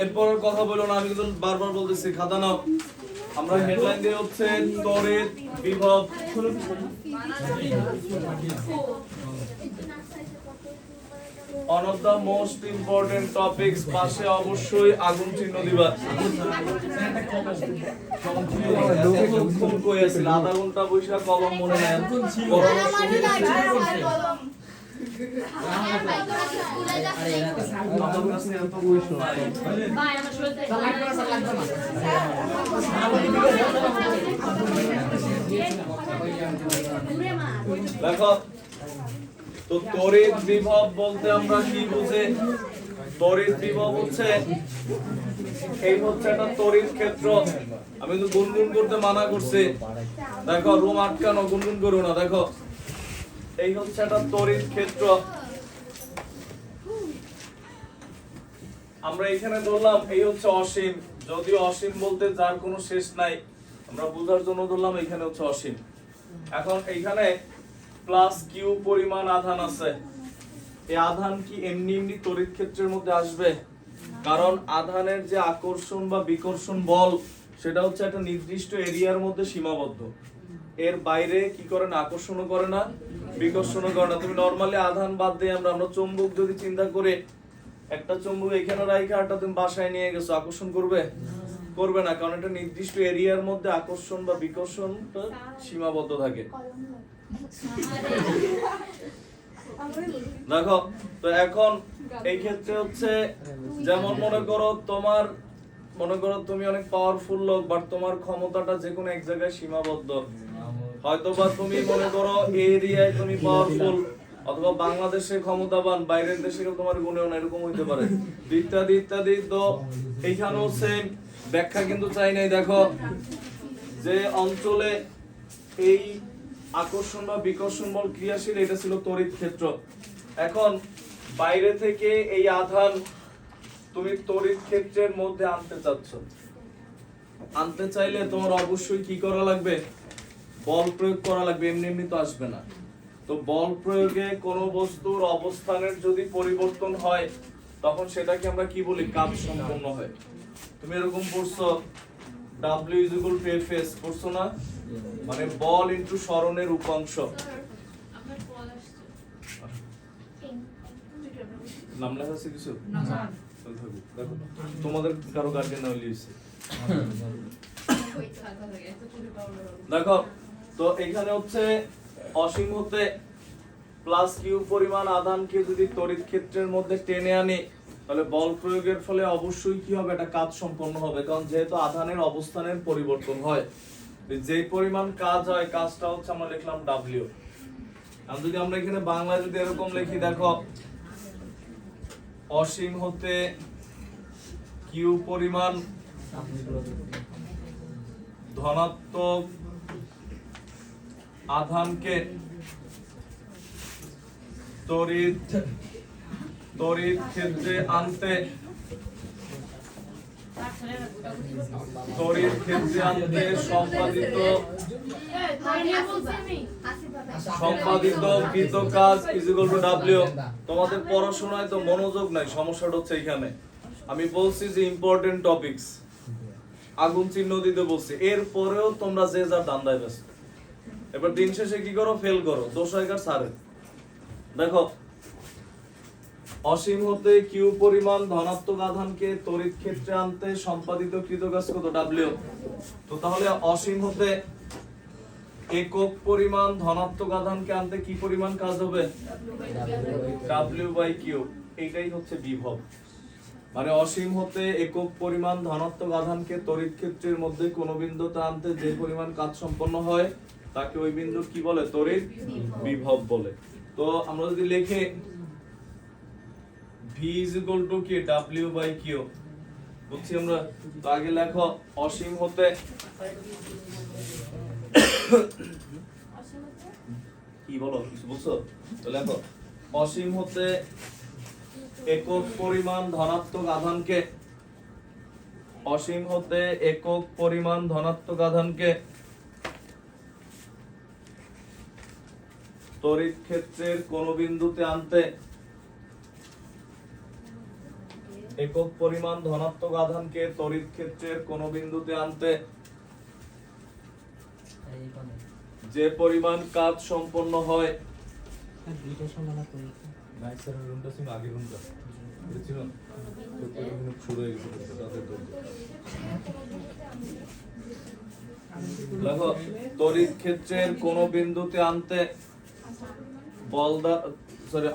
এরপর কথা বলো না, আমি কিন্তু বারবার বলতেছি, খাতা নাও। আমরা হেডলাইন দিয়ে হচ্ছে তড়িৎ বিভব, one of the most important topics। পাশে অবশ্যই আগুন চিহ্ন দিবা। কতক্ষণ কই আছিল, আধা ঘন্টা বৈশা কলম মনে নাই। দেখো তো তড়িৎ বিভব বলতে আমরা কি বুঝে? তড়িৎ বিভব হচ্ছে এই হচ্ছে একটা তড়িৎ ক্ষেত্র। আমি তো গুনগুন করতে মানা করছি, দেখো রুম আটকানো, গুনগুন করো না। দেখো এই হচ্ছে একটা তড়িৎ ক্ষেত্র। আমরা এখানে ধরলাম এই হচ্ছে অসীম, যদিও অসীম বলতে যার কোনো শেষ নাই, আমরা বোঝার জন্য ধরলাম এখানে হচ্ছে অসীম। এখন এইখানে প্লাস কিউ পরিমাণ আধান আছে। এই আধান কি এমনি এমনি তড়িৎ ক্ষেত্রের মধ্যে আসবে? কারণ আধানের যে আকর্ষণ বা বিকর্ষণ বল সেটা হচ্ছে একটা নির্দিষ্ট এরিয়ার মধ্যে সীমাবদ্ধ। এর বাইরে কি করে না, আকর্ষণও করে না, বিকর্ষণও করে না। তুমি নরমালি আধান বাদ দিয়ে আমরা চুম্বক যদি চিন্তা করে, একটা চুম্বক এখানে রাখা একটা তুমি বাসায় নিয়ে গেছো, আকর্ষণ করবে? করবে না, কারণ একটা নির্দিষ্ট এরিয়ার মধ্যে আকর্ষণ বা বিকর্ষণ সীমাবদ্ধ থাকে। দেখো তো এখন এই ক্ষেত্রে হচ্ছে যেমন মনে করো তুমি অনেক পাওয়ারফুল লোক, বাট তোমার ক্ষমতাটা যে কোনো এক জায়গায় সীমাবদ্ধ। হয়তোবা তুমি মনে করো এই এরিয়ায় তুমি পাওয়ারফুল, অথবা বাংলাদেশে ক্ষমতাবান, বাইরের দেশে তোমার গুণেও না, এরকম হইতে পারে, ইত্যাদি ইত্যাদি। তো এইখানেও সেম ব্যাখ্যা কিন্তু চাই নাই। দেখো যে অঞ্চলে এই আকর্ষণ বা বিকর্ষণ বল ক্রিয়াশীল, এটা ছিল তড়িৎ ক্ষেত্র। এখন বাইরে থেকে এই আধান তুমি তড়িৎ ক্ষেত্রের মধ্যে আনতে চাচ্ছ, আনতে চাইলে তোমার অবশ্যই কি করা লাগবে? বল প্রয়োগ করা লাগবে, এমনি এমনি তো আসবে না। তো বল প্রয়োগে কোন বস্তুর অবস্থানের যদি পরিবর্তন হয়, তখন সেটাকে আমরা কি বলি? কাজ সম্পন্ন হয়। তুমি এরকম পড়ছো W = Fs, পড়ছো না? মানে বল ইনটু সরণের উপাংশ। নাম লেখা আছে কিছু? দেখো তোমাদের কারো গার্ডিয়ান নাম লিখছে। দেখো তো এখানে হচ্ছে অসীম হতে প্লাস কিউ পরিমাণ আধানকে যদি তড়িৎ ক্ষেত্রের মধ্যে টেনে আনি, তাহলে বল প্রয়োগের ফলে অবশ্যই কি হবে? একটা কাজ সম্পন্ন হবে। কারণ যেহেতু আধানের অবস্থানের পরিবর্তন হয়, যে পরিমাণ কাজ হয়, কাজটা হচ্ছে আমরা লিখলাম W। আর যদি আমরা এখানে বাংলায় যদি এরকম লিখি, দেখো অসীম হতে কিউ পরিমাণ ধনাত্মক আধানকে তড়িৎ ক্ষেত্রে আনতে সম্পাদিত কৃত কাজ = W। তোমাদের পড়াশোনায় তো মনোযোগ নাই, সমস্যাটা হচ্ছে এখানে। আমি বলছি যে ইম্পর্টেন্ট টপিকস, আগুন চিহ্ন দিতে বলছি, এরপরেও তোমরা যে যার ধান্দায় ব্যস্ত। এবার দিন শেষে কি করো? ফেল করো, দোষ হয় কার? স্যারের। দেখো অসীম হতে কিউ পরিমাণ ধনাত্মক আধানকে তড়িৎ ক্ষেত্রে আনতে সম্পাদিত কৃত কাজ কত? W। তো তাহলে অসীম হতে একক পরিমাণ ধনাত্মক আধানকে আনতে কি পরিমাণ কাজ হবে? W/Q। এটাই হচ্ছে বিভব। মানে অসীম হতে একক পরিমাণ ধনাত্মক আধানকে তড়িৎ ক্ষেত্রের মধ্যে কোন বিন্দুতে আনতে যে পরিমাণ কাজ সম্পন্ন হয়, তাকে ওই বিন্দু কি বলে? তড়িৎ বিভব বলে। তো আমরা যদি লিখে V = কি? W/Q, বুঝছি আমরা? তো আগে লেখো অসীম হতে কি বলো, কিছু বুঝছো? তো লেখো অসীম হতে একক পরিমাণ ধনাত্মক আধানকে, অসীম হতে একক পরিমাণ ধনাত্মক আধানকে তড়িৎ ক্ষেত্রের কোন বিন্দুতে আনতে একক পরিমাণ ধনাত্মক আধানকে তড়িৎ ক্ষেত্রের কোন বিন্দুতে আনতে যে পরিমাণ কাজ সম্পন্ন হয় দুইটা সমান করে নাইসার রুমটা ছিল আগের রুমটা ছিল তো শুরু হয়ে গেছে তাদের দেখো তড়িৎ ক্ষেত্রের কোন বিন্দুতে আনতে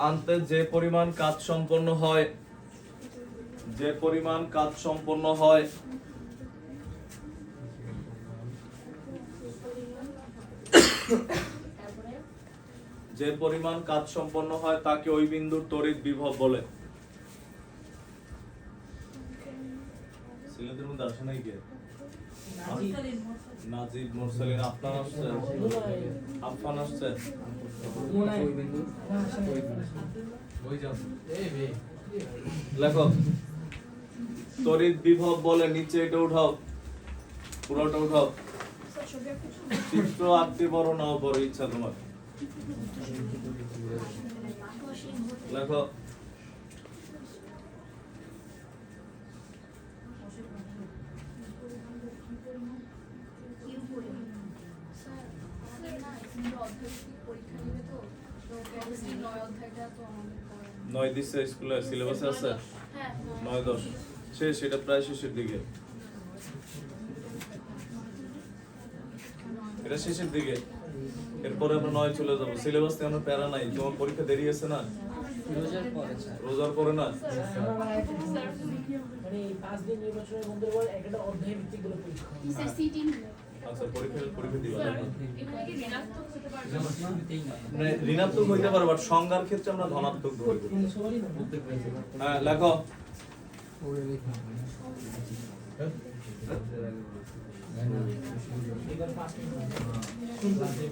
আনতে যে পরিমাণ কাজ সম্পন্ন হয় যে পরিমাণ কাজ সম্পন্ন হয় যে পরিমাণ কাজ সম্পন্ন হয় তাকে ওই বিন্দুর তড়িৎ বিভব বলে। সিলেটের মধ্যে আসে নাই কে? নাজিব মুরসালিন আপনার আসছে, আফফান আসছে। লেখো তড়িৎ বিভব বলে, নিচে এটা উঠাও, পুরোটা উঠাও, চিত্র আঁকতে বড় নাও বড় ইচ্ছা তোমার। লেখো নয় দিচ্ছে স্কুলে সিলেবাসে আছে 9-10 শেষ, এটা প্রায় শেষের দিকে, এটা শেষের দিকে। এরপরে আমরা 9 চলে যাবো। সিলেবাস নিয়ে আমরা প্যারা নাই, তোমার পরীক্ষা দেরি আছে না? রোজার পরে না? মানে 5 দিন নির্বাচনের মধ্যে বল একটা অধ্যায় ভিত্তিক গুলো পরীক্ষা স্যার সিটিং। আচ্ছা পরীক্ষা দিবা না? মানে ঋণাত্মক হইতে পারে, বাট সংজ্ঞার ক্ষেত্রে আমরা ধনাত্মক ধরব। হ্যাঁ লেখো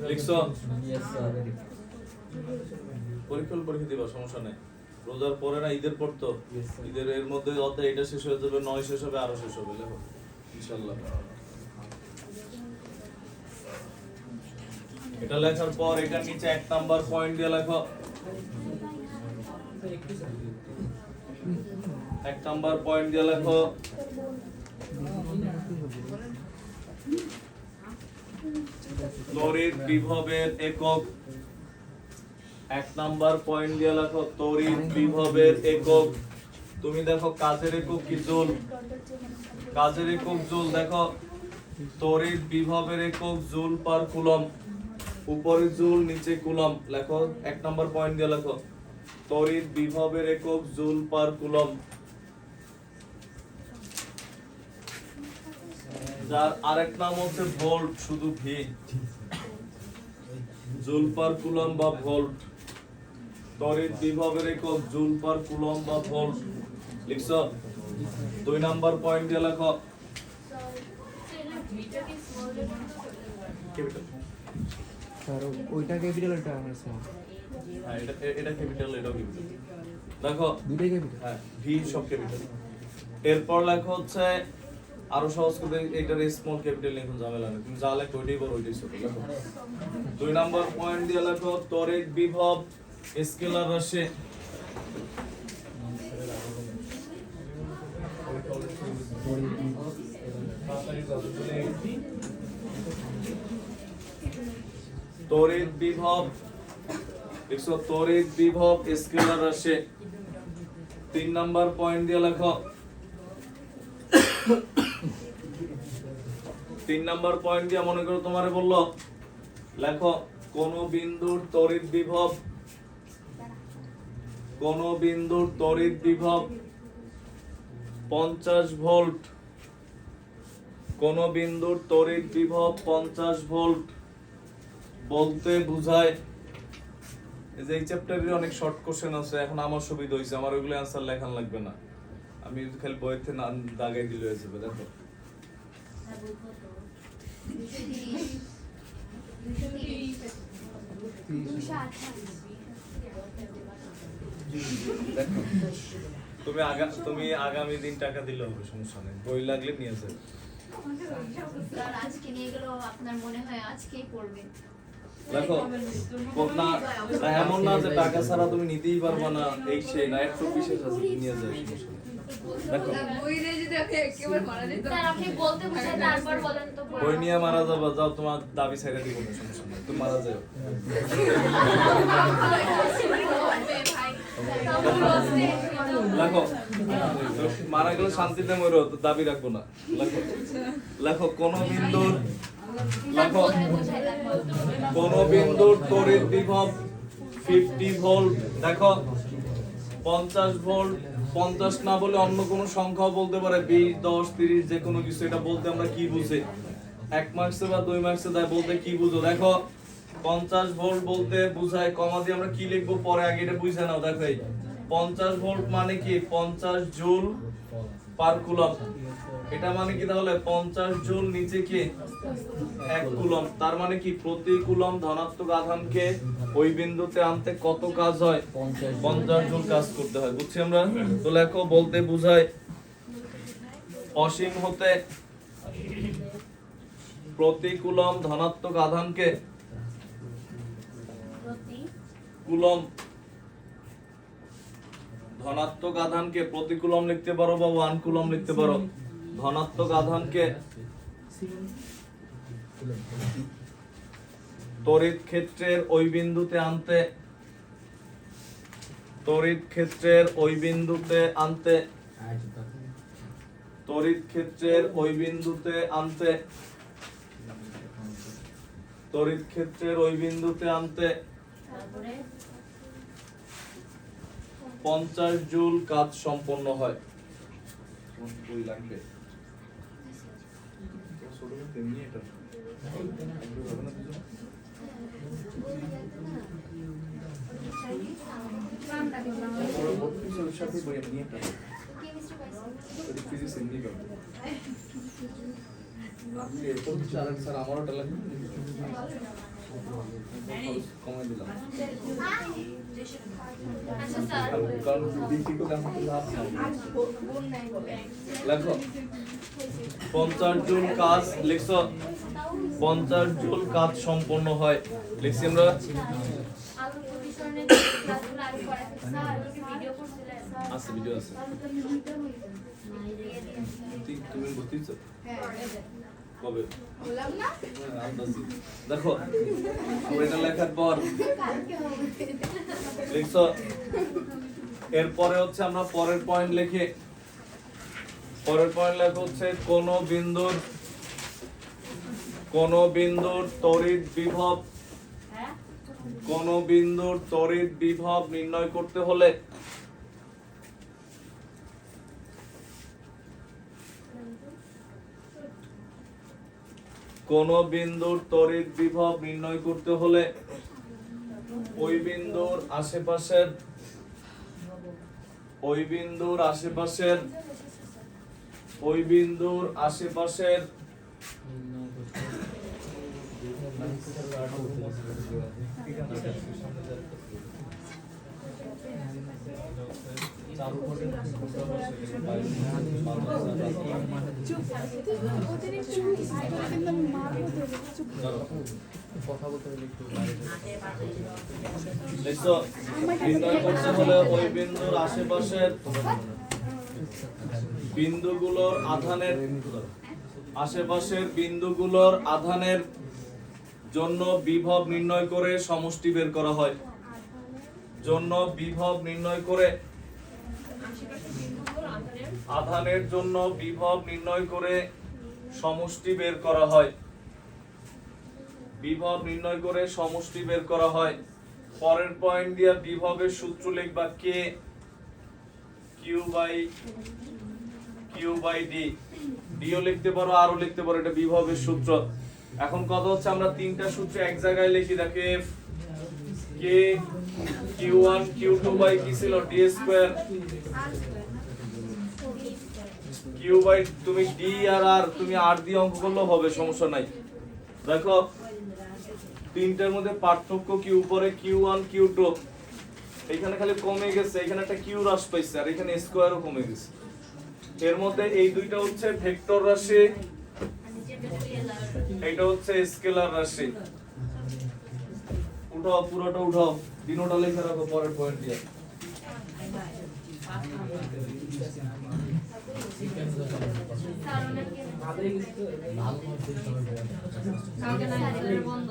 লিখছো? পরীক্ষা দিবা, সমস্যা নেই। রোজার পরে না, ঈদের পর তো, ঈদের এর মধ্যে অধ্যায় এটা শেষ হয়ে যাবে, 9 শেষ হবে, আরো শেষ হবে। লেখো ইনশাআল্লাহ। এটা লেখার পর এটার নিচে 1 নাম্বার পয়েন্ট দিয়ে লেখো। 1 নাম্বার পয়েন্ট দিয়ে লেখো তড়িৎ বিভবের একক। 1 নাম্বার পয়েন্ট দিয়ে লেখো তড়িৎ বিভবের একক। তুমি দেখো কাজের একক কি? জুল। কাজের একক জুল। দেখো তড়িৎ বিভবের একক জুল পার কুলম। উপরে জুল, নিচে কুলম। লেখো 1 নাম্বার পয়েন্ট দিয়ে লেখো তড়িৎ বিভবের একক জুল পার কুলম, যার আরেক নাম হচ্ছে ভোল্ট, শুধু ভি। জুল পার কুলম বা ভোল্ট। তড়িৎ বিভবের একক জুল পার কুলম বা ভোল্ট। লিখছো? 2 নাম্বার পয়েন্ট দিয়ে লেখো স্যার ওইটা ক্যাপিটাল, এটা আমার স্যার। হ্যাঁ এটা ক্যাপিটাল, এটাও ক্যাপিটাল। দেখো দুটোই ক্যাপিটাল। হ্যাঁ ভি সব ক্যাপিটাল। এরপর লেখো হচ্ছে আরো সহজ করে এটার স্মল ক্যাপিটাল লিখুন, ঝামেলা নেই। তুমি যা লেখো ওইটাই বড়, ওইটাই ছোট লেখো। 2 নাম্বার পয়েন্ট দিয়ে লেখো তড়িৎ বিভব স্কেলার রাশি। তড়িৎ বিভব লিখছো তড়িৎ বিভব স্কেলার রাশি। 3 নাম্বার পয়েন্ট দিয়ে লেখো 3 নাম্বার পয়েন্ট দিয়ে মনে করো তোমারে বললো লেখো কোন বিন্দুর তড়িৎ বিভব, কোন বিন্দুর তড়িৎ বিভব 50 ভোল্ট, কোন বিন্দুর তড়িৎ বিভব 50 ভোল্ট বলতে বুঝায়। এই যে এই চ্যাপ্টারের অনেক শর্ট কোশ্চেন আছে, এখন আমার সুবিধা হইছে, আমার ওইগুলো অ্যানসার লেখান লাগবে না, আমি খালি বইতে না দাগাই দিলে হয়ে যাবে। দেখো তুমি আগামী দিন টাকা দিলে হবে, সমস্যা নেই, বই লাগলে নিয়ে যাবে। স্যার আজকে নিয়ে গেল, আপনার মনে হয় আজকেই পড়বে? দেখো এমন না যে টাকা ছাড়া তুমি নিতেই পারবা না, এই সেই না, একটু বিশেষ আছে, নিয়ে যাবে, সমস্যা নেই। দেখো স্যার আপনি বলতে বুঝাই তারপর বলেন তো বই নিয়ে মারা যাবে, যাও তোমার দাবি ছেড়ে দিব, কোনো সমস্যা নাই, তুমি মারা যাও। লেখো, মারা গেলে শান্তিতে মরো, তো দাবি রাখবো না। লেখো, লেখো কোন বিন্দুর, লেখো কোন বিন্দুর তড়িৎ বিভব 50 ভোল্ট, দেখো 50 ভোল্ট, 50 না বলে অন্য কোনো সংখ্যাও বলতে পারে, 20, 10, 30 যে কোনো কিছু। এটা বলতে আমরা কি বুঝি? 1 মার্কসে বা 2 মার্কসে দেয়, বলতে কি বুঝো? দেখো 50 ভোল্ট বলতে বুঝায়, কমা দিয়ে আমরা কি লিখবো পরে, আগে এটা বুঝে নাও। দেখো এই 50 ভোল্ট মানে কি? 50 জুল পার কুলম। এটা মানে কি তাহলে? 50 জুল নিচে কি 1 কুলম। তার মানে কি প্রতি কুলম ধনাত্মক আধানকে ওই বিন্দুতে আনতে কত কাজ হয়? 50 জুল কাজ করতে হয়। বুঝছি আমরা? তো লেখো, বলতে বুঝায় অসীম হতে প্রতি কুলম ধনাত্মক আধানকে কুলম ধনাত্মক আধানকে প্রতি কুলম লিখতে পারো বা 1 কুলম লিখতে পারো। ধনাত্মক আধানকে তড়িৎ ক্ষেত্রের ওই বিন্দুতে আনতে, তড়িৎ ক্ষেত্রের ওই বিন্দুতে আনতে, তড়িৎ ক্ষেত্রের ওই বিন্দুতে আনতে, তড়িৎ ক্ষেত্রের ওই বিন্দুতে আনতে 50 জুল কাজ সম্পন্ন হয়। বই লাগবে। আমারও লাগবে, কমাই দিলাম, আচ্ছা স্যার কারণ লেখো 50 জুল কাজ লিখছো, 50 জুল কাজ সম্পন্ন হয় লিখছি আমরা। আলোর প্রতিসরণের ক্লাসগুলো আগে করাতে স্যার ভিডিও করছিলেন স্যার। আছে, ভিডিও আছে। তুমি বুঝতেছো কবে? বললাম না আন্দাজি। দেখো এটা লেখার পর লিখছো, এরপরে হচ্ছে আমরা পরের পয়েন্ট লিখি। পরের পয়েন্ট লেখা হচ্ছে কোন বিন্দুর তড়িৎ বিভব, কোন বিন্দুর তড়িৎ বিভব নির্ণয় করতে হলে কোন বিন্দুর তড়িৎ বিভব নির্ণয় করতে হলে ওই বিন্দুর আশেপাশের, ওই বিন্দুর আশেপাশের, ওই বিন্দুর আশেপাশের নির্ণয় করতে হলে ওই বিন্দুর আশেপাশের বিন্দুগুলোর আধানের, আশেপাশের বিন্দুগুলোর আধানের জন্য বিভব নির্ণয় করে সমষ্টি বের করা হয়। জন্য বিভব নির্ণয় করে, আধানের জন্য বিভব নির্ণয় করে সমষ্টি বের করা হয়। বিভব নির্ণয় করে সমষ্টি বের করা হয়। পরের পয়েন্ট দিয়ে বিভবের সূত্র লিখবা কে কিউ বাই ডি। ডিও লিখতে পারো, আরও লিখতে পারো, এটা বিভবের সূত্র। এখন কথা হচ্ছে আমরা তিনটা সূত্র এক জায়গায় লিখি। দেখো কে কিউ1 কিউ2 বাই কি ছিল ডি স্কয়ার, কিউ বাই তুমি ডি আর আর তুমি আর দিয়ে অঙ্ক করলেও হবে, সমস্যা নাই। দেখো তিনটার মধ্যে পার্থক্য কি, উপরে কিউ1 কিউ2 এখানে খালি কমে গেছে, এখানে একটা কিউ হ্রাস পাইছে, আর এখানে স্কয়ারও কমে গেছে। এর মধ্যে এই দুইটা হচ্ছে ভেক্টর রাশি, এটা হচ্ছে স্কেলার রাশি। উঠাও, পুরোটা উঠাও, দিনোটা লিখে রাখো পরের পয়েন্ট দিয়ে। কালকে না এদের বন্ধ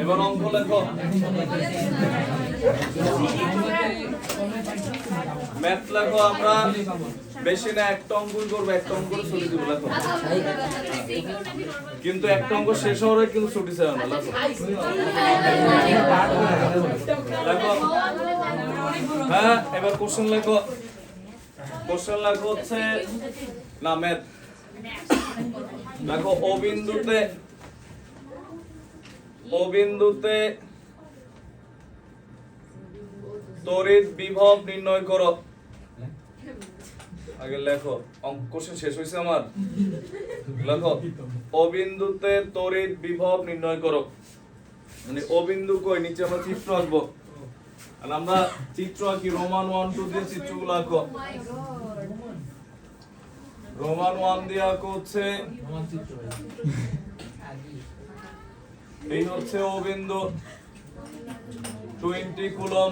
এবার অঙ্ক লেখো ম্যাথ লেখো আমরা বেশি না একটা অঙ্কই করবো একটা অঙ্ক করে ছুটি দিব লেখো কিন্তু একটা অঙ্ক শেষ হওয়ার আগে কিন্তু ছুটি চাই না লেখো লেখো হ্যাঁ এবার কোশ্চেন লেখো হচ্ছে না ম্যাথ দেখো ও বিন্দুতে তড়িৎ বিভব নির্ণয় করো আগে লেখো কোশ্চেন শেষ হয়েছে আমার লেখো ও বিন্দুতে তড়িৎ বিভব নির্ণয় করো মানে ও বিন্দু কই নিচে আমরা চিত্র আঁকবো আর আমরা চিত্র আঁকি রোমান 1 2 দিয়ে চিত্রগুলো আঁকো রোমান 1 দিয়ে আঁকো হচ্ছে এই হচ্ছে ও বিন্দু 20 কুলম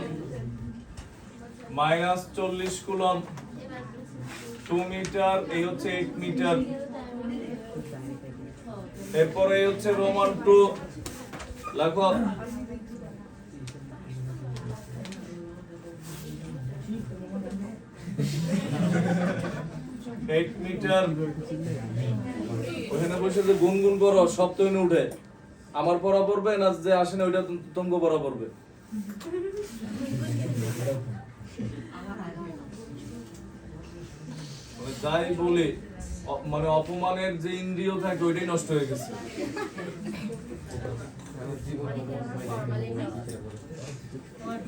-40 কুলম 2 মিটার এই হচ্ছে 8 মিটার এরপর এই হচ্ছে রোমান 2 লেখো মিটার ওখানে বসে যে গুনগুন করো সব তো উঠে আমার পড়া পড়বে না যে আসে না ওইটা তোমাকে পড়া পড়বে যাই বলি মানে অপমানের যে ইন্দ্রিয় থাকে ওইটাই নষ্ট হয়ে গেছে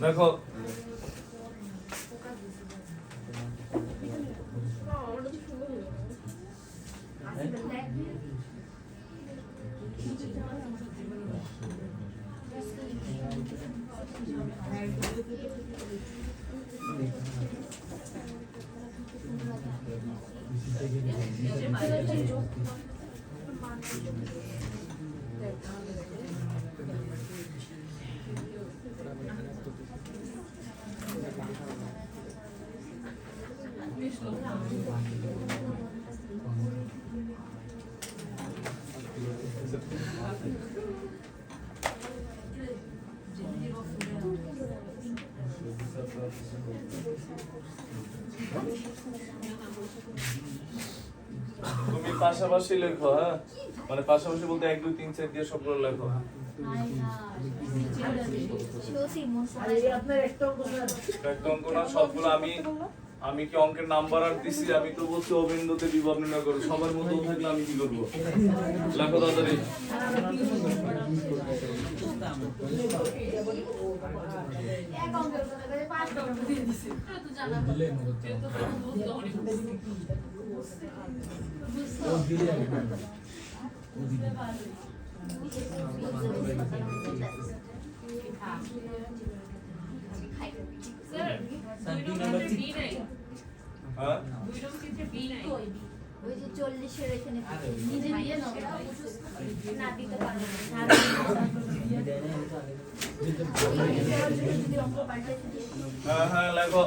দেখো তুমি পাশাপাশি লেখো হ্যাঁ মানে পাশাপাশি বলতে 1 2 3 4 দিয়ে সবগুলো লেখো আপনার একটা অঙ্ক সবগুলো আমি আমি কি অঙ্কের নাম্বার আর দিছি? আমি তো বলছি অবিন্দুতে বিভব নির্ণয় করো। সবার মতো থাকলে আমি কি করবো? লেখো তাড়াতাড়ি। এক অঙ্কের কথা বলে 5 অঙ্ক দিয়ে দিছি এটা তো জানা যেহেতু তো বুঝতে অনেক বুঝতে স্যার 2 নম্বর বি নাই হ্যাঁ 2 নম্বর চিত্রে বি নাই ওই যে 40 এর এখানে নিজে দিয়ে নাও না দিতে পারবো না হ্যাঁ হ্যাঁ লেখো।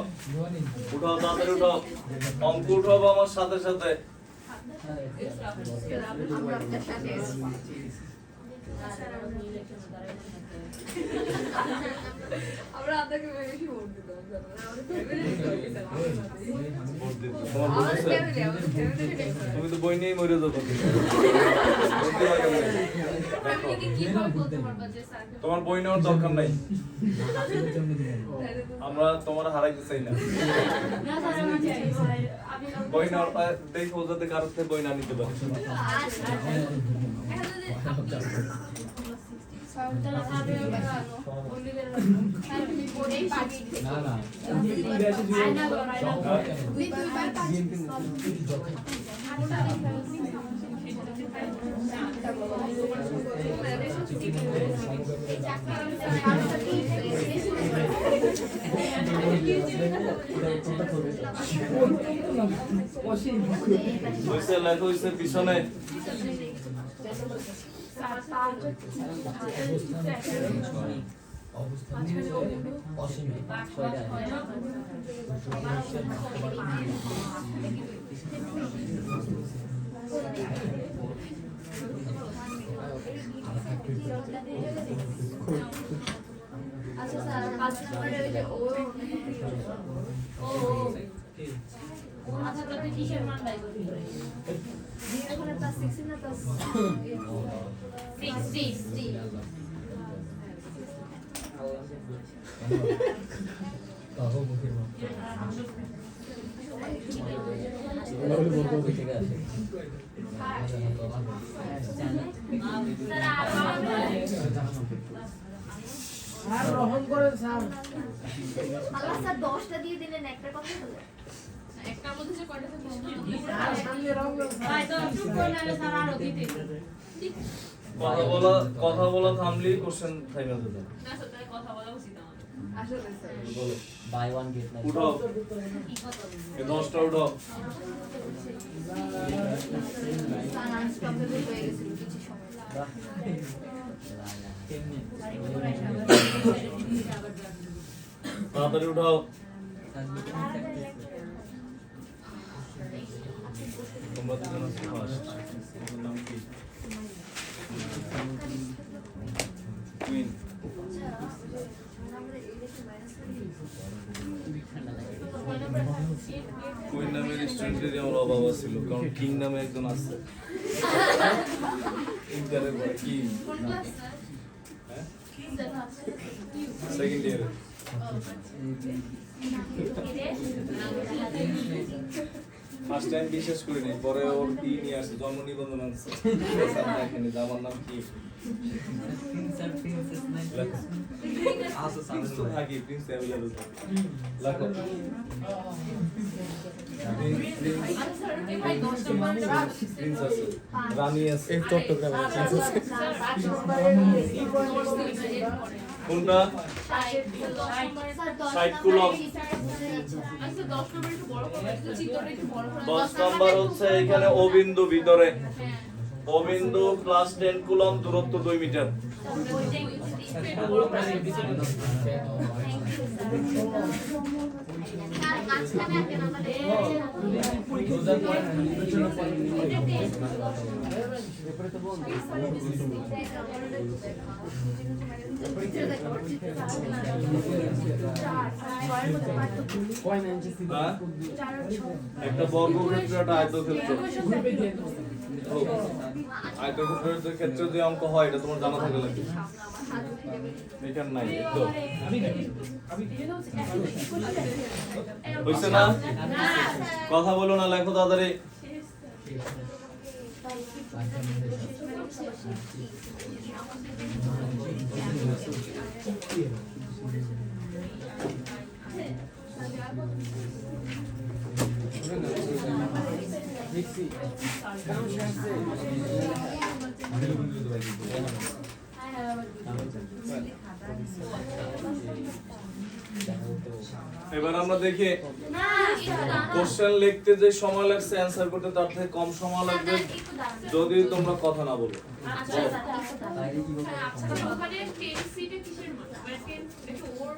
উঠাও তাড়াতাড়ি উঠাও। অঙ্ক উঠাবো আমার সাথে সাথে। আমরা আপনার সাথে আমরা আপনাকে বেশি ভোট দিতাম ভোট দিতে। তোমার ভোট আছে? তুমি তো বই নিয়েই মরে যাবো। আপনি কি কিভাবে বলতে পারবা যে স্যার তোমার বই নেওয়ার দরকার নাই। আমরা তোমার হারাইতে চাই না। না স্যার আমি চাই আমি বই নেওয়ার দেখো যাতে কারোর থেকে বই না নিতে পারে। হইছে লেখো হইছে পিছনে। আচ্ছা স্যার 5 নম্বরে ওই যে ও আচ্ছা তো কিসের মান বাই করবি এখানে প্লাস 16 না প্লাস 60 আর গ্রহণ করেন স্যার আল্লাহ স্যার 10টা দিয়ে দিলেন একটা কথা হলো একটার মধ্যে যে কয়টা থাকে আর সামনে রং ভাই তো চুপ করে নালে স্যার আরো দিতে কথা বলা থামলেই কোশ্চেন ফাইনাল হয়ে যাবে। না স্যার তাই কথা বলা উচিত আমাদের আসলে স্যার বলো বাই ওয়ান গেট নাই উঠো কি কথা এই 10টা উঠো। স্যার আনস্টপেবল হয়ে গেছিল কিছু সময় তাড়াতাড়ি উঠাও। তোমরা দুজন আছো ফার্স্ট। তোমার নাম কি? কুইন। কুইন নামের স্টুডেন্টেরই আমার অভাব ছিল, কারণ কিং নামে একজন আছে। ইন্টারের পরে কিং। কোন ক্লাস স্যার হ্যাঁ কি স্যার আছে সেকেন্ড ইয়ারে। ফার্স্ট টাইম বিশ্বাস করিনি, পরে ওর কি নিয়ে আসছে, জন্ম নিবন্ধন আনছে। স্যার দেখেনি যে আমার নাম কি। প্রিন্সার প্রিন্সেস নাই লেখো। আসো প্রিন্স তো থাকি, প্রিন্স অ্যাভেলেবল থাকে। লেখো। আচ্ছা স্যার এই ভাই 10 নম্বর প্রিন্স আছে, রানী আছে। চট্টগ্রামে স্যার 5 নম্বরে কি কোনটা? স্যার 10 ষাট কুলম। আচ্ছা 10 নম্বর একটু বড় করে একটু চিত্রটা একটু বড় করে 10 নাম্বার হচ্ছে এখানে ও বিন্দু ভিতরে। হ্যাঁ ও বিন্দু প্লাস 10 কুলম, দূরত্ব 2 মিটার। হ্যাঁ? একটা বর্গক্ষেত্র, একটা আয়তক্ষেত্র। হোক। আয়তক্ষেত্রের ক্ষেত্রে যে অঙ্ক হয় এটা তোমার জানা থাকা লাগবে। এখানে নাই তো হইছে না? কথা বলো না, লেখো তাড়াতাড়ি। এবার আমরা দেখি কোশ্চেন লিখতে যে সময় লাগছে অ্যানসার করতে তার থেকে কম সময় লাগবে যদি তোমরা কথা না বলো।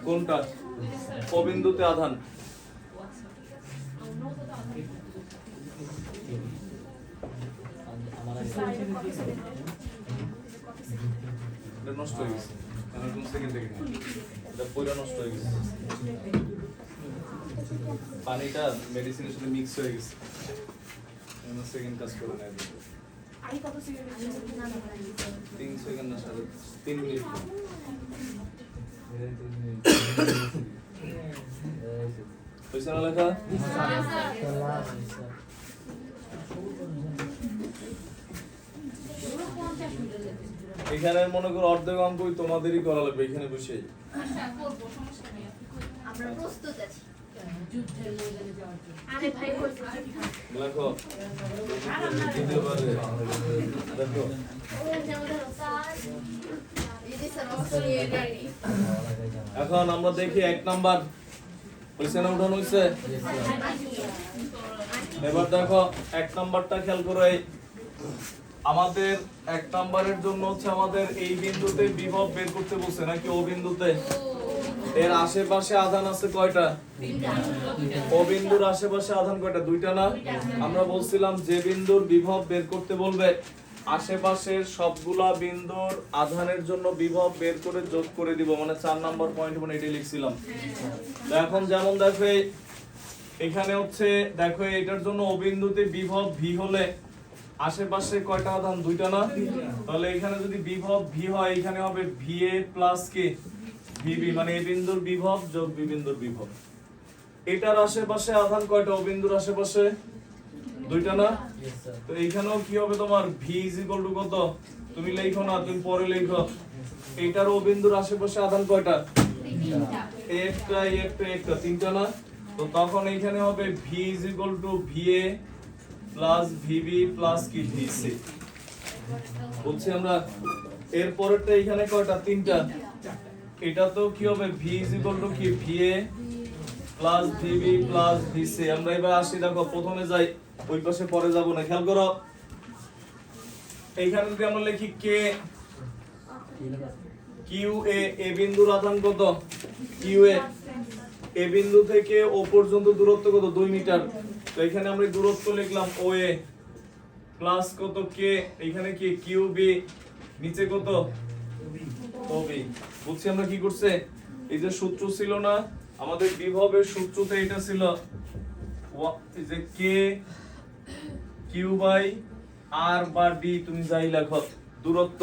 কোনটা? অবিন্দুতে আধান। এটা নষ্ট হয়ে গেছে। আমি কোন সেকেন্ড দেখি না। এটা পুরো নষ্ট হয়ে গেছে। পানিটা মেডিসিনের সাথে মিক্স হয়ে গেছে। আমি সেকেন্ড কাজ করে নাই। 3 সেকেন্ড না সাড়ে 3 মিনিট। হইছে না লেখা? এখানে মনে করো অর্ধেক অঙ্কই তোমাদেরই করা লাগবে এখানে বসে। আমরা প্রস্তুত আছি। লেখো দিতে পারে। দেখো এখন আমরা দেখি 1 নাম্বার হইছে না, উঠানো হইছে? এবার দেখো 1 নাম্বারটা খেয়াল করো। এই আমাদের 1 নাম্বারের জন্য হচ্ছে আমাদের এই বিন্দুতে বিভব বের করতে বলছে নাকি ও বিন্দুতে? এর আশেপাশে আধান আছে কয়টা? ও বিন্দুর আশেপাশে আধান কয়টা? 2টা না? আমরা বলছিলাম যে বিন্দুর বিভব বের করতে বলবে আশেপাশের সবগুলা বিন্দুর আধানের জন্য বিভব বের করে যোগ করে দিব, মানে 4 নাম্বার পয়েন্ট মানে এটাই লিখছিলাম। তো এখন যেমন দেখো এখানে হচ্ছে দেখো এটার জন্য ও বিন্দুতে বিভব ভি হলে আশেপাশে কয়টা আধান? 2টা না? তাহলে এখানে যদি বিভব ভি হয় এখানে হবে ভিএ প্লাস কে ভিবি, মানে এই বিন্দুর বিভব যোগ বি বিন্দুর বিভব। এটার আশেপাশে আধান কয়টা? ও বিন্দুর আশেপাশে 2টা না? তো এইখানেও কি হবে তোমার ভি ইজ ইকুয়াল টু কত? তুমি লেখো না, তুমি পরে লেখো। এইটার ও বিন্দুর আশেপাশে আধান কয়টা? একটা 3টা না? তো তখন এইখানে হবে V is equal to VA plus VB plus কি ভিসি। বলছি আমরা এর পরেরটা এখানে কয়টা? 3টা। এটা তো কি হবে ভি ইজ ইকুয়াল টু কি VA plus VB plus VC. আমরা এবার আসি, দেখো প্রথমে যাই, ওই পাশে পরে যাব না। খেয়াল করো এইখানে যদি আমরা লিখি কে কিউ এ বিন্দুর আধান কত? কিউ এ বিন্দু থেকে ও পর্যন্ত দূরত্ব কত? 2 মিটার। তো এখানে আমরা দূরত্ব লিখলাম ও এ প্লাস কত কে, এখানে কি কিউ বি, নিচে কত ও বি। বুঝছি আমরা কি করছে? এই যে সূত্র ছিল না আমাদের বিভবের সূত্রতে, এটা ছিল এই যে কে কিউ বাই আর বা ডি, তুমি যাই লেখো দূরত্ব।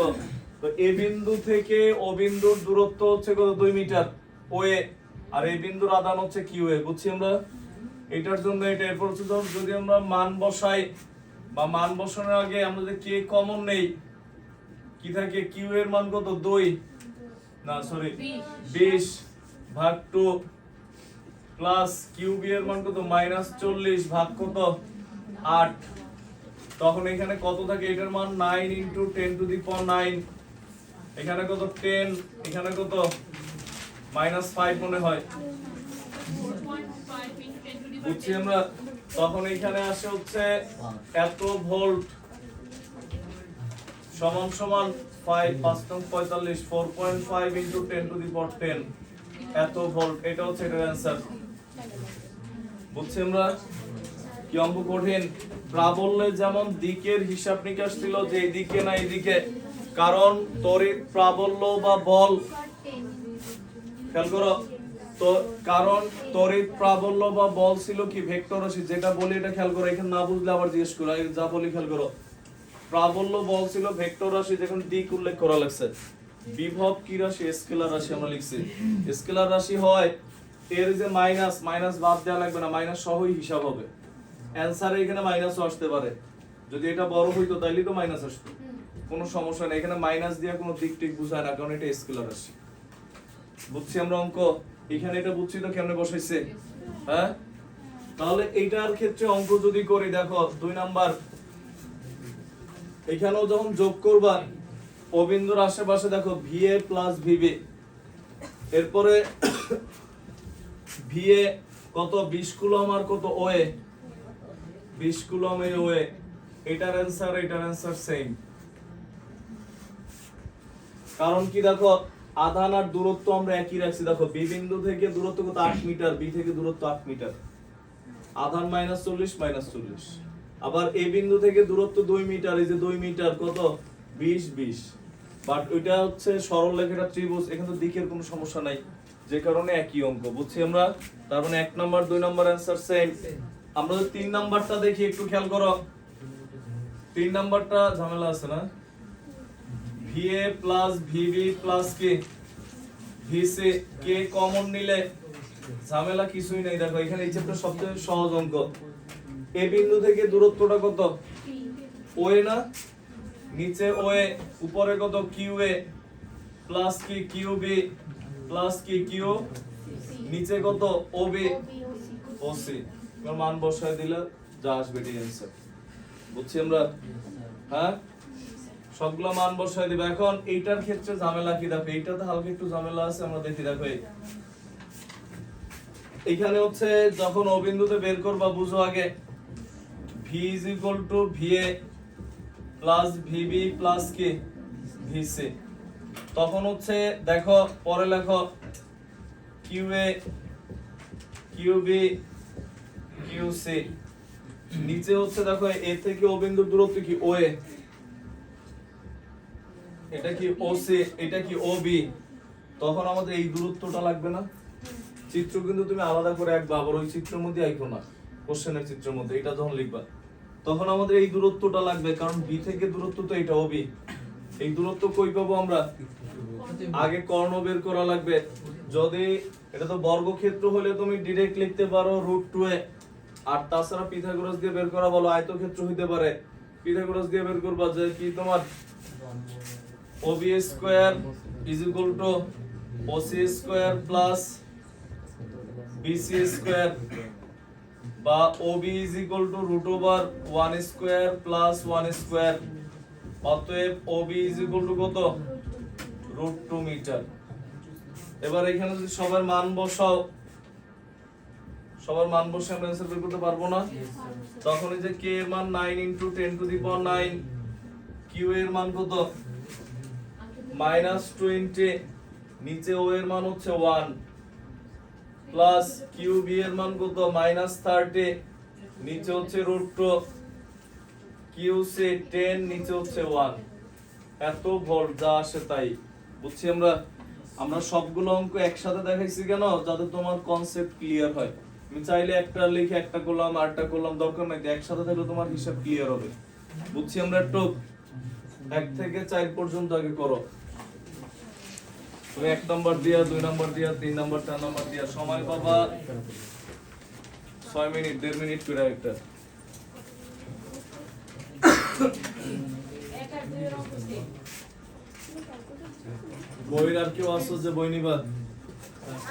তো এ বিন্দু থেকে ও বিন্দুর দূরত্ব হচ্ছে কত? 2 মিটার ও এ, আর এই বিন্দুর আধান হচ্ছে কিউ এ। বুঝছি আমরা এটার জন্য এটা। এরপর হচ্ছে যদি আমরা মান বসাই বা মান বসানোর আগে আমরা যদি কে কমন নেই কি থাকে? কিউ এর মান কত? 2 না সরি 20 ভাগ 2 প্লাস কিউ বি এর মান কত? -40 ভাগ কত? 8। তখন এখানে কত থাকে? এটার মান 9 × 10⁹। এখানে কত? 10, এখানে কত? -5 মনে হয়। বুঝছি আমরা। তখন এখানে আসে হচ্ছে এত ভোল্ট সমান সমান 5 5 45 4.5 × 10⁻10 এত ভোল্ট। এটা হচ্ছে এটার অ্যানসার। বুঝছি আমরা কি অঙ্ক কঠিন? প্রাবল্যে যেমন দিকের হিসাব নিকাশ ছিল যে এইদিকে না এইদিকে, কারণ তড়িৎ প্রাবল্য বা বল, খেয়াল করো তো, কারণ তড়িৎ প্রাবল্য বা বল ছিল কি ভেক্টর রাশি। যেটা বলি এটা খেয়াল করো, এখানে না বুঝলে আবার জিজ্ঞেস করো, যা বলি খেয়াল করো। প্রাবল্য বল ছিল ভেক্টর রাশি, যখন দিক উল্লেখ করা লাগছে। বিভব কি রাশি? স্কেলার রাশি আমরা লিখছি। স্কেলার রাশি হয় এর যে মাইনাস, মাইনাস বাদ দেওয়া লাগবে না, মাইনাস সহই হিসাব হবে। অ্যানসারে এখানে মাইনাসও আসতে পারে, যদি এটা বড় হইতো তাইলে তো মাইনাস আসতো, কোনো সমস্যা নেই। এখানে মাইনাস দিয়ে কোনো দিক টিক বুঝায় না, কারণ এটা স্কেলার রাশি। বুঝছি আমরা অঙ্ক? এখানে এটা বুঝছি তো কেমনে বসাইছে, হ্যাঁ? তাহলে এইটার ক্ষেত্রে অঙ্ক যদি করি, দেখো 2 নাম্বার, এখানেও যখন যোগ করবা ও বিন্দুর আশেপাশে দেখো VA প্লাস VB, এরপরে VA কত 20 কুলম আর কত OA 20 কুলম এ OA, এটার অ্যানসার সেম। কারণ কি দেখো আধান আর দূরত্ব আমরা একই রাখছি। দেখো B বিন্দু থেকে দূরত্ব কত 8 মিটার, B থেকে দূরত্ব 8 মিটার, আধান -40 আবার A বিন্দু থেকে দূরত্ব 2 মিটার, এই যে 2 মিটার কত 20 বাট ওইটা হচ্ছে সরল রেখাটা ত্রিভুজ, এখানে তো দিকের কোনো সমস্যা নাই, যে কারণে একই অঙ্ক। বুঝছি আমরা? তার মানে 1 নাম্বার 2 নাম্বার অ্যানসার সেম। আমরা যদি 3 নাম্বারটা দেখি, একটু খেয়াল করো। 3 নাম্বারটা ঝামেলা আছে না? VA প্লাস VB প্লাস কে VC কে কমন নিলে ঝামেলা কিছুই নেই। দেখো এখানে এই চ্যাপ্টার সবচেয়ে সহজ অঙ্ক। A বিন্দু থেকে দূরত্বটা কত? OA না? নিচে OA, উপরে কত QA প্লাস কি QB প্লাস কি Q, নিচে কত OB OC। এর মান বসায় দিলে যা আসবে এটাই অ্যানসার। বুঝছি আমরা? হ্যাঁ, সবগুলো মান বসায় দিবে। এখন এইটার ক্ষেত্রে ঝামেলা কি? দেখো এইটাতে হালকা একটু ঝামেলা আছে, আমরা দেখি। দেখো এখানে হচ্ছে যখন ও বিন্দুতে বের করবা, বুঝো আগে V = VA plus VB plus কি VC, তখন হচ্ছে দেখো পরে লেখো QA QB QC, নিচে হচ্ছে দেখো A থেকে ও বিন্দুর দূরত্ব কি OA, এটা কি OC, এটা কি OB, তখন আমাদের এই দূরত্বটা লাগবে না? চিত্র কিন্তু তুমি আলাদা করে আঁকবা, আবার ওই চিত্রের মধ্যে আঁকো না, কোশ্চেনের চিত্রের মধ্যে। এটা যখন লিখবা তখন আমাদের এই দূরত্বটা লাগবে, কারণ B থেকে দূরত্ব তো এটা OB। এই দূরত্ব কই পাবো আমরা? আগে কর্ণ বের করা লাগবে। যদি এটা তো বর্গক্ষেত্র হলে তুমি ডাইরেক্ট লিখতে পারো √2a, আর তাছাড়া পিথাগোরাস দিয়ে বের করা বলো আয়তক্ষেত্র হইতে পারে, পিথাগোরাস দিয়ে বের করবা যে কি তোমার OB square = OC square plus BC square, বা OB = √1 স্কয়ার প্লাস 1 স্কয়ার। অতএব OB কত? √2 মিটার। এবার এখানে যদি সবার মান বসাও, সবার মান বসে আমরা অ্যানসার বের করতে পারবো না? তখন এই যে k এর মান 9 × 10⁹, q এর মান কত? -20, নিচে o এর মান হচ্ছে 1 প্লাস qb এর মান কত? -30, নিচে হচ্ছে √2, qc 10, নিচে হচ্ছে 1। এত ভোল্ট যা আসে তাই। বুঝছি আমরা? আমরা সবগুলো অঙ্ক একসাথে দেখাইছি কেন? যাতে তোমার কনসেপ্ট ক্লিয়ার হয়। আমি চাইলে একটা লিখে একটা করলাম আরটা করলাম, দরকার নাই, একসাথে থাকলে তোমার হিসাব ক্লিয়ার হবে। বুঝছি আমরা? একটু 1 থেকে 4 পর্যন্ত আগে করো। তুমি 1 নাম্বার দিয়া, 2 নাম্বার দিয়া, 3 নাম্বার, 4 নাম্বার দিয়া, সময় পাবা 6 মিনিট, 1.5 মিনিট করে একটা। বইয়ের আর কেউ আসো যে বই নিবা?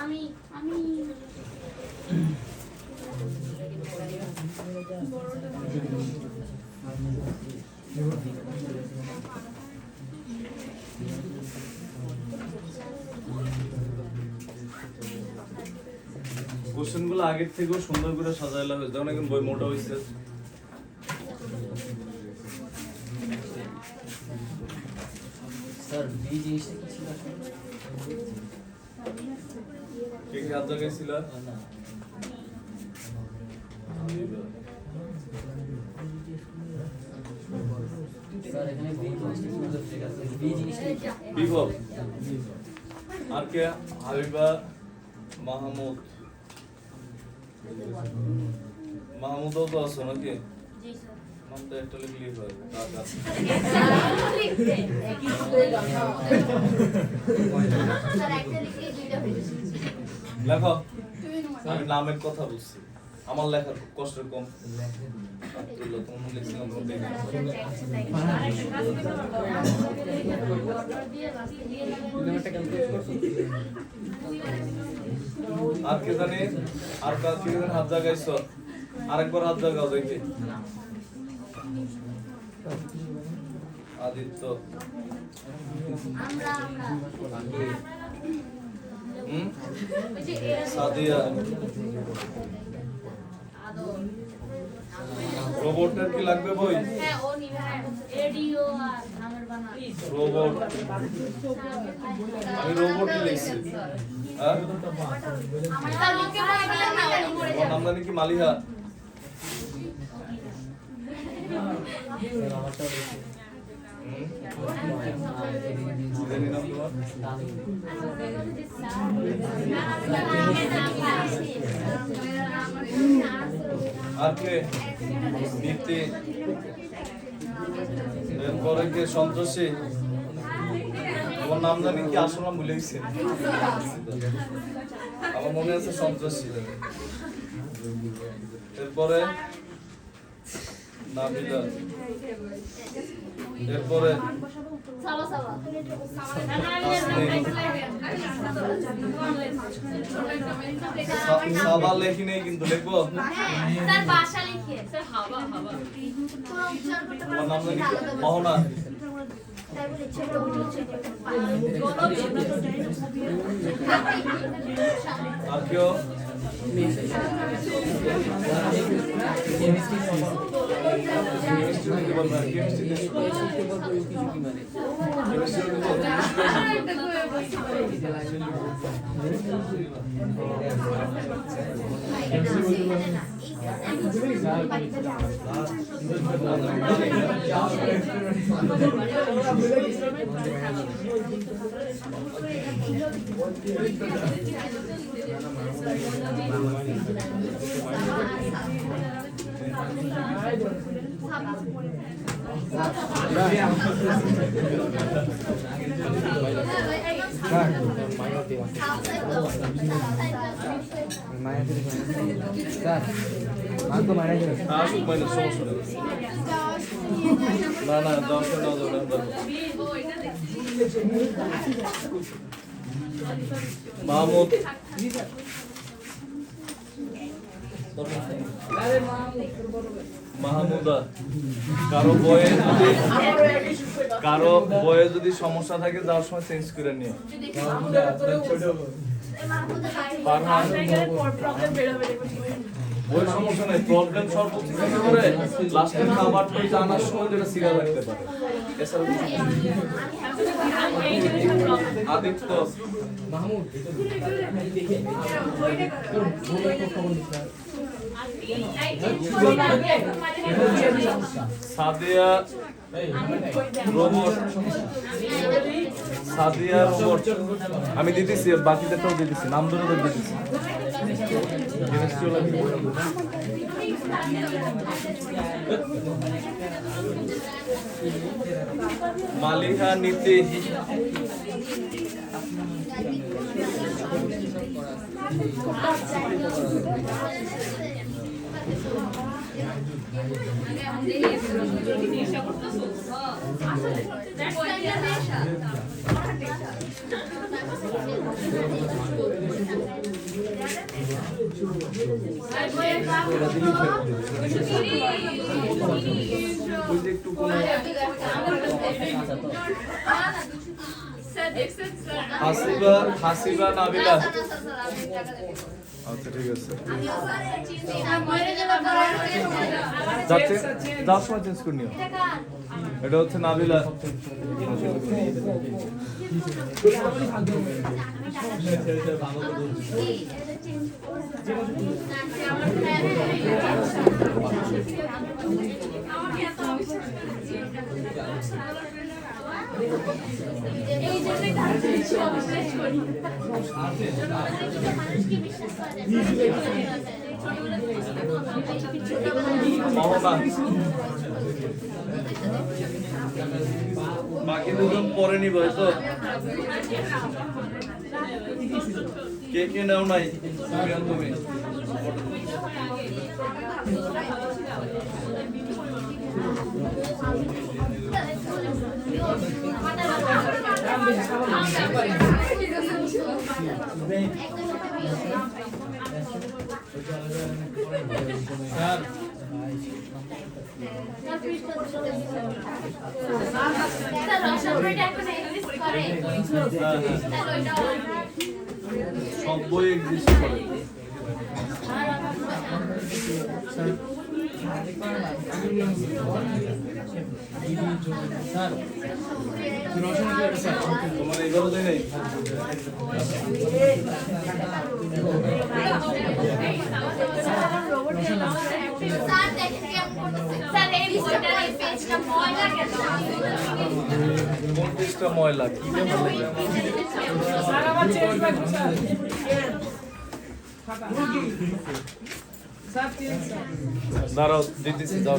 আমি কোশ্চেন গুলো আগের থেকেও সুন্দর করে সাজাইলা হয়েছে, যেমন এখন বই মোটা হয়েছে। স্যার বি জিনিসটা কি ছিল আসলে? কে কে হাত জায়গায় না স্যার এখানে বি জিনিসটা কি বলতে ঠিক আছে? বি জিনিসটা কি? বিভব। আর কে? হাবিবা, মাহমুদ। মাহমুদও তো আছো নাকি? জি স্যার। নামটা একটা লিখলেই হয় টাকা। একই সাথে গাথা। স্যার একটা লিখলে দুইটা হয়ে যাবে। লেখো আমি নামের কথা বলছি আমার লেখার কষ্ট কম আব্দুল্লাহ তোমার লিখছিলাম বলতে আর কে জানি আর কাকে জানি হাত জাগাইছো আরেকবার হাত জাগাও দেখি আদিত্য সাদিয়া রোবটের কি লাগবে বই হ্যাঁ ও নিবে এডিও আর নামের বানা রোবট আমি রোবটই লিখছি হ্যাঁ আমার তার লোকে বলে না উনি মরে তোমার নাম জানি কি মালিহা জানি নাম তোমার আর কে দীপ্তি এরপরে কে সন্তোষী তোমার নাম জানি কি আসল নাম ভুলে গেছি আমার মনে আছে সন্তোষী এরপরে নাবিলা এরপরে সাবা সাবা সাবা লেখি নেই কিন্তু লিখবো স্যার ভাষা লিখে স্যার হাওয়া হাওয়া পুরো উচ্চারণ করতে তোমার নাম জানি পারবেন মোহনা তাই বলে ছোট ছোট আর কেউ কেমিস্ট্রি দিতে বলবেন কেমিস্ট্রি দিতে মায়া থেকে স্যার মাকে মারা গেল আসুক মানে সমস্যা নেই না না 10 না যাবে মাহমুদ মাহমুদা কারো বয়ে যদি সমস্যা থাকে যাওয়ার সময় চেঞ্জ করে নিও ফারহান ওই সমস্যা নাই প্রবলেম সলভ করতে করে লাস্টে খাবারটা জানার সময় যেটা সিরিয়াল রাখতে পারে এছাড়া আদিত্য মাহমুদ সাদিয়া রোবট সাদিয়া রোবট আমি দিতেছি বাকিদেরটাও দিতেছি নাম ধরে দিতেছি মালিহা নীতি একটু কোনো হাসিবা হাসিবা নাবিলা আচ্ছা ঠিক আছে যাচ্ছে যাওয়ার সময় চেঞ্জ করে নিও এটা হচ্ছে নাবিলা এই জন্যই তাদের বিশ্বাস করি মানুষকে বিশ্বাস করা যায় মোহনা কিন্তু তুমি পরে নিব তো কে কে নাও নাই তুমি সব বই এক্সিস্ট করে তোমার এগারো দিন নেই কোন পেজটা ময়লা কি দাঁড়াও দিতেছি যাও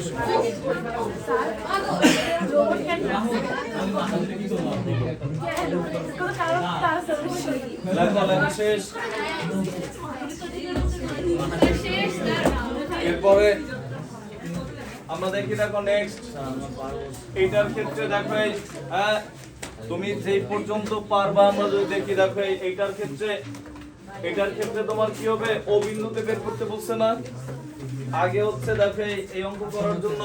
শেষ এরপরে আমরা দেখি দেখো নেক্সট এইটার ক্ষেত্রে দেখো হ্যাঁ তুমি যেই পর্যন্ত পারবা আমরা যদি দেখি দেখো এইটার ক্ষেত্রে তোমার কি হবে ও বিন্দুতে বের করতে বলছে না আগে হচ্ছে দেখো এই অঙ্ক করার জন্য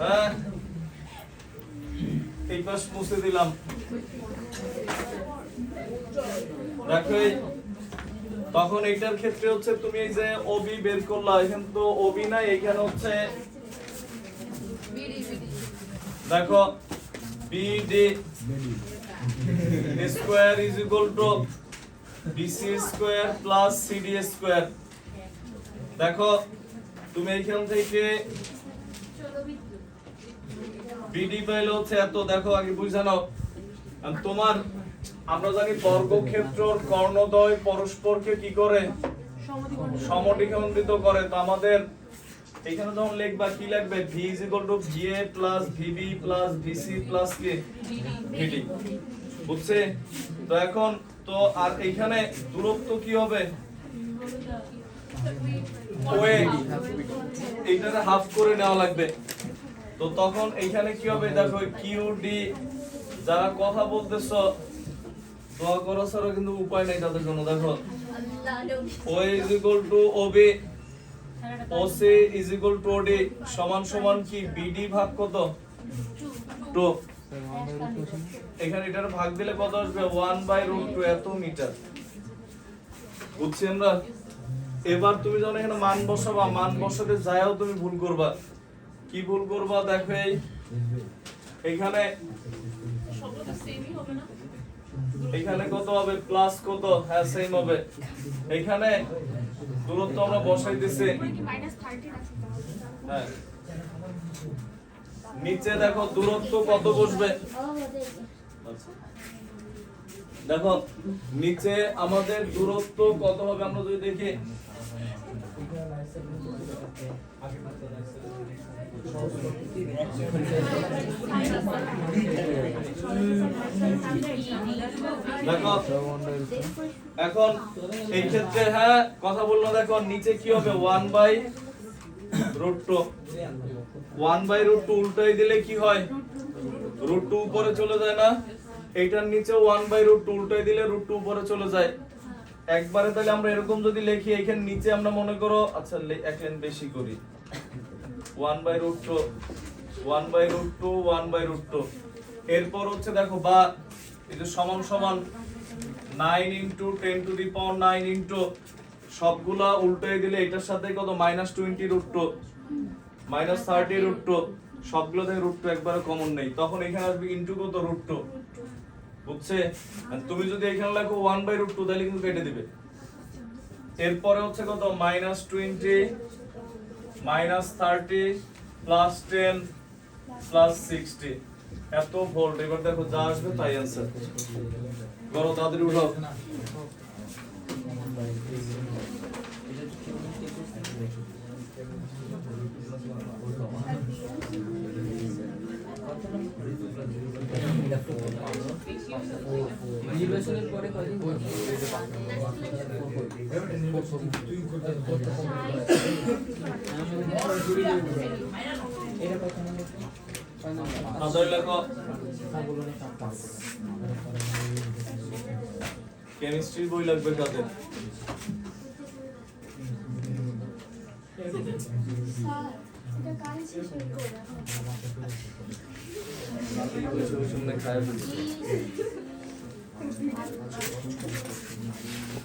হ্যাঁ এই পাশ মুছে দিলাম দেখো তখন এইটার ক্ষেত্রে হচ্ছে তুমি এই যে ওবি বের করলা এখানে তো ওবি নাই এখানে হচ্ছে দেখো BD square is equal to BC square plus CD square দেখো তুমি এখান থেকে বিডি পাইলে হচ্ছে এত দেখো আগে বুঝা নাও তোমার আমরা জানি বর্গক্ষেত্রর কর্ণদ্বয় পরস্পরকে কি করে সমদ্বিখণ্ডিত করে তো আমাদের এখানে যখন লিখবা কি লিখবে v va plus vb plus vc plus কি vd বুঝছে তো এখন তো আর এখানে দূরত্ব কি হবে ওয়ে এইটারে হাফ করে নেওয়া লাগবে তো তখন এইখানে কি হবে দেখো qd যারা কথা বলতেছো দোয়া করো ছাড়া কিন্তু উপায় নাই তাদের জন্য দেখো o is equal to ob oc is equal to od সমান সমান কি bd ভাগ কত 2 এখানে এটার ভাগ দিলে কত আসবে 1/√2 এত মিটার বুঝছি আমরা এবার তুমি যখন এখানে মান বসাবা মান বসাতে যায়ও তুমি ভুল করবা কি ভুল করবা দেখো এইখানে সবটা সেমই হবে না এখানে কত হবে প্লাস কত হ্যাঁ সেম হবে এখানে দূরত্ব আমরা বসাই দিছি হ্যাঁ নিচে দেখো দূরত্ব কত বসবে দেখো নিচে আমাদের দূরত্ব কত হবে আমরা যদি দেখি দেখো এখন এই ক্ষেত্রে হ্যাঁ কথা বললো দেখো নিচে কি হবে 1/√2 1/√2 উল্টাই দিলে কি হয় √2 উপরে চলে যায় না এইটার নিচে 1/√2 উল্টাই দিলে √2 উপরে চলে যায় একবারে তাহলে আমরা এরকম যদি লিখি এখানে নিচে আমরা মনে করো আচ্ছা এক লাইন বেশি করি 1/√2 1/√2 1/√2 এরপর হচ্ছে দেখো বা এই যে সমান সমান 9 * 10⁹ সবগুলা উল্টাই দিলে এটার সাথে কত -20√2 -30√2 সবগুলো থেকে √2 একবারে কমন নেই তখন এখানে আসবে ইনটু কত √2 বুঝছে আর তুমি যদি এখানে লেখো 1/√2 তাহলে কিন্তু কেটে দিবে এরপরে হচ্ছে কত -20 -30 +10 +60 এত ভোল্ট এবার দেখো যা আসবে তাই आंसर করো তাড়াতাড়ি উঠাও নির্বাচনের পরে কয়দিন এটা কত নম্বর? নজর লেখো কেমিস্ট্রি বই লাগবে কাদের? সামনে খায়